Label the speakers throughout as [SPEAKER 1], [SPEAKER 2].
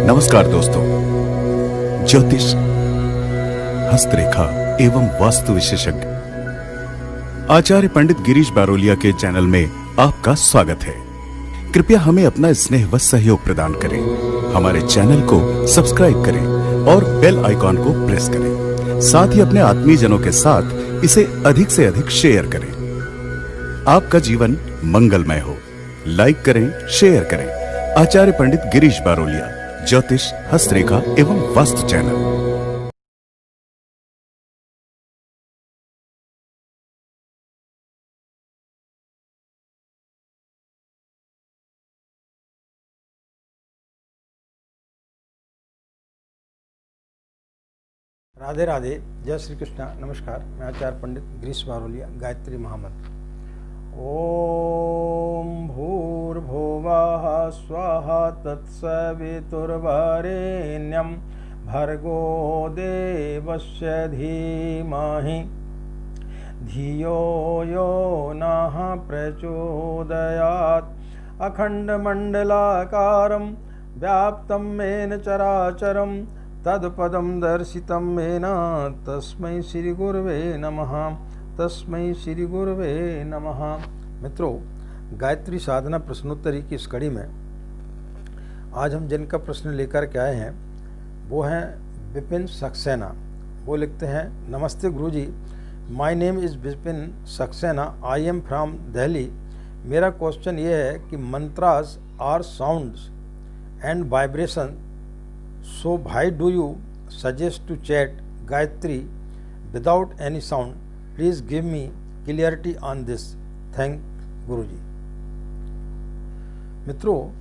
[SPEAKER 1] नमस्कार दोस्तों, ज्योतिष, हस्तरेखा एवं वास्तु विशेषज्ञ आचार्य पंडित गिरीश बारोलिया के चैनल में आपका स्वागत है। कृपया हमें अपना स्नेह व सहयोग प्रदान करें। हमारे चैनल को सब्सक्राइब करें और बेल आइकॉन को प्रेस करें। साथ ही अपने आत्मीय जनों के साथ इसे अधिक से अधिक शेयर करें। आपका जीवन मंगलमय हो। लाइक करें, शेयर करें। आचार्य पंडित गिरीश बारोलिया, ज्योतिष, हस्तरेखा एवं वास्तु चैनल।
[SPEAKER 2] राधे राधे, जय श्री कृष्णा। नमस्कार, मैं आचार्य पंडित गिरीश बारोलिया, गायत्री महामंत्र। ओम भूर्भुवः स्वः तत्सवितुर्वरेण्यं भर्गो देवस्य धीमहि धियो यो नः प्रचोदयात्। अखण्डमण्डलाकारं व्याप्तं येन चराचरं तत्पदं दर्शितं येन तस्मै श्री गुरवे नमः। तस्मै श्री गुरवे नमः। मित्रों, गायत्री साधना प्रश्नोत्तरी की इस कड़ी में आज हम जिनका प्रश्न लेकर के आए हैं वो हैं विपिन सक्सेना। वो लिखते हैं, नमस्ते Guruji, my name is Vipin Saxena, I am from Delhi. मेरा क्वेश्चन ये है कि mantras are sounds and vibration, so why do you suggest to chat Gayatri without any sound? Please give me clarity on this. Thank Guruji। मित्रों,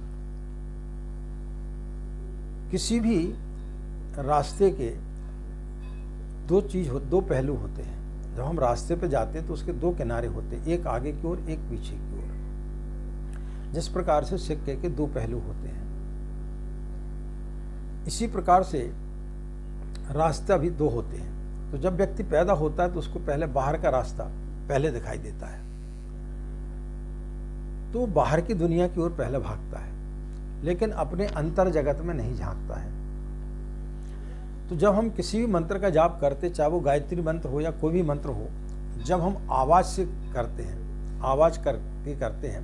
[SPEAKER 2] किसी भी रास्ते के दो पहलू होते हैं। जब हम रास्ते पे जाते हैं तो उसके दो किनारे होते हैं, एक आगे की ओर, एक पीछे की ओर। जिस प्रकार से सिक्के के दो पहलू होते हैं, इसी प्रकार से रास्ता भी दो होते हैं। तो जब व्यक्ति पैदा होता है तो उसको पहले बाहर का रास्ता पहले दिखाई देता है, तो वो बाहर की दुनिया की ओर पहले भागता है, लेकिन अपने अंतर जगत में नहीं झांकता है। तो जब हम किसी भी मंत्र का जाप करते, चाहे वो गायत्री मंत्र हो या कोई भी मंत्र हो, जब हम आवाज से करते हैं, आवाज करके करते हैं,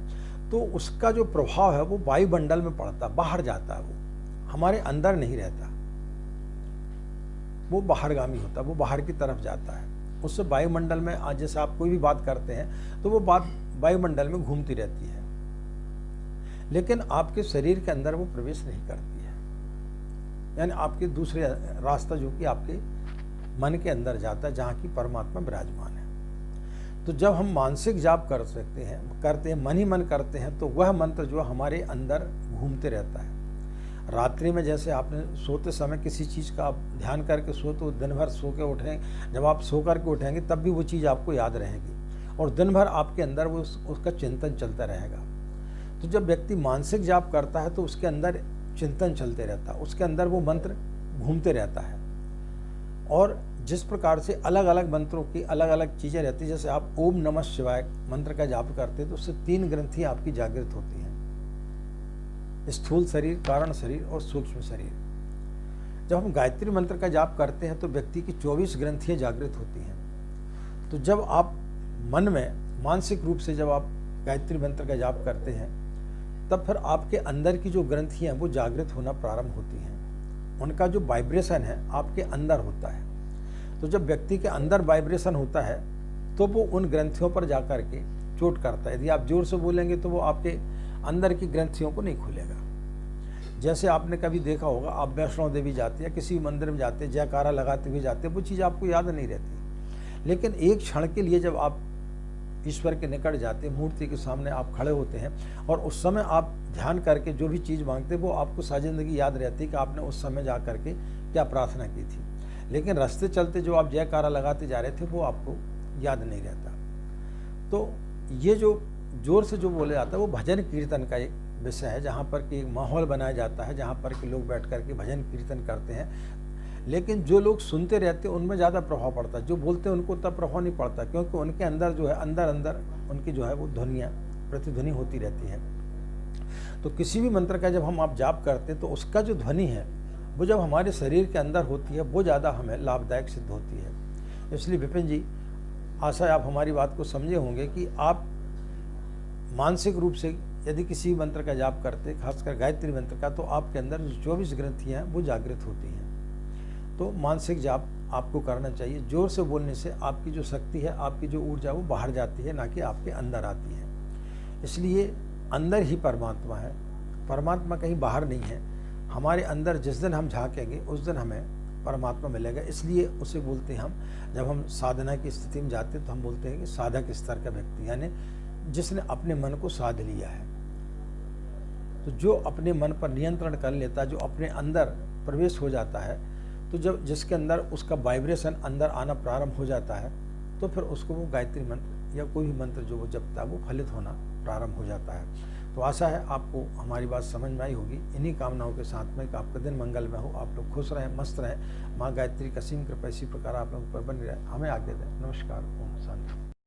[SPEAKER 2] तो उसका जो प्रभाव है वो वायुमंडल में पड़ता, बाहर जाता है, वो हमारे अंदर नहीं रहता, वो बाहरगामी होता है, वो बाहर की तरफ जाता है। उससे वायुमंडल में आज जैसे आप कोई भी बात करते हैं तो वो बात वायुमंडल में घूमती रहती है, लेकिन आपके शरीर के अंदर वो प्रवेश नहीं करती है। यानी आपके दूसरे रास्ता जो कि आपके मन के अंदर जाता है, जहाँ की परमात्मा विराजमान है। तो जब हम मानसिक जाप करते हैं, मन ही मन करते हैं, तो वह मंत्र जो हमारे अंदर घूमते रहता है। रात्रि में जैसे आपने सोते समय किसी चीज़ का आप ध्यान करके सो, तो दिन भर सो के उठें, जब आप सो करके उठेंगे तब भी वो चीज़ आपको याद रहेगी और दिन भर आपके अंदर वो उसका चिंतन चलता रहेगा। तो जब व्यक्ति मानसिक जाप करता है तो उसके अंदर चिंतन चलते रहता है, उसके अंदर वो मंत्र घूमते रहता है। और जिस प्रकार से अलग अलग मंत्रों की अलग अलग चीज़ें रहती हैं, जैसे आप ओम नमः शिवाय मंत्र का जाप करते हैं तो उससे 3 ग्रंथियाँ आपकी जागृत होती हैं, स्थूल शरीर, कारण शरीर और सूक्ष्म शरीर। जब हम गायत्री मंत्र का जाप करते हैं तो व्यक्ति की 24 ग्रंथियाँ जागृत होती हैं। तो जब आप मन में मानसिक रूप से जब आप गायत्री मंत्र का जाप करते हैं, तब फिर आपके अंदर की जो ग्रंथियाँ वो जागृत होना प्रारंभ होती हैं। उनका जो वाइब्रेशन है आपके अंदर होता है। तो जब व्यक्ति के अंदर वाइब्रेशन होता है तो वो उन ग्रंथियों पर जा कर के चोट करता है। यदि आप जोर से बोलेंगे तो वो आपके अंदर की ग्रंथियों को नहीं खोलेगा। जैसे आपने कभी देखा होगा, आप वैष्णो देवी जाते हैं, किसी मंदिर में जाते हैं, जयकारा लगाते हुए जाते हैं, वो चीज़ आपको याद नहीं रहती, लेकिन एक क्षण के लिए जब आप ईश्वर के निकट जाते हैं, मूर्ति के सामने आप खड़े होते हैं और उस समय आप ध्यान करके जो भी चीज़ मांगते हैं वो आपको सारी जिंदगी याद रहती है कि आपने उस समय जा करके क्या प्रार्थना की थी। लेकिन रास्ते चलते जो आप जयकारा लगाते जा रहे थे वो आपको याद नहीं रहता। तो ये जो जोर से जो बोले जाता है वो भजन कीर्तन का एक विषय है, जहाँ पर कि माहौल बनाया जाता है, जहाँ पर कि लोग बैठ कर के भजन कीर्तन करते हैं। लेकिन जो लोग सुनते रहते हैं उनमें ज़्यादा प्रभाव पड़ता है, जो बोलते हैं उनको तब प्रभाव नहीं पड़ता, क्योंकि उनके अंदर जो है अंदर उनकी जो है वो ध्वनियाँ प्रतिध्वनि होती रहती है। तो किसी भी मंत्र का जब हम आप जाप करते हैं तो उसका जो ध्वनि है वो जब हमारे शरीर के अंदर होती है वो ज़्यादा हमें लाभदायक सिद्ध होती है। इसलिए विपिन जी, आशा है आप हमारी बात को समझे होंगे कि आप मानसिक रूप से यदि किसी मंत्र का जाप करते, खासकर गायत्री मंत्र का, तो आपके अंदर जो 24 ग्रंथियाँ हैं वो जागृत होती हैं। तो मानसिक जाप आपको करना चाहिए। जोर से बोलने से आपकी जो शक्ति है, आपकी जो ऊर्जा वो बाहर जाती है, ना कि आपके अंदर आती है। इसलिए अंदर ही परमात्मा है, परमात्मा कहीं बाहर नहीं है। हमारे अंदर जिस दिन हम झांकेंगे उस दिन हमें परमात्मा मिलेगा। इसलिए उसे बोलते हैं हम, जब हम साधना की स्थिति में जाते हैं तो हम बोलते हैं कि साधक स्तर का व्यक्ति, यानी जिसने अपने मन को साध लिया है। तो जो अपने मन पर नियंत्रण कर लेता है, जो अपने अंदर प्रवेश हो जाता है, तो जब जिसके अंदर उसका वाइब्रेशन अंदर आना प्रारंभ हो जाता है तो फिर उसको वो गायत्री मंत्र या कोई भी मंत्र जो वो जपता है वो फलित होना प्रारंभ हो जाता है। तो आशा है आपको हमारी बात समझ में आई होगी। इन्हीं कामनाओं के साथ में कि आपका दिन मंगलमय हो, आप लोग खुश रहें, मस्त रहें, माँ गायत्री का असीम कृपा इसी प्रकार आप लोगों पर बनी रहे। हमें आगे दें। नमस्कार। ओम शांति।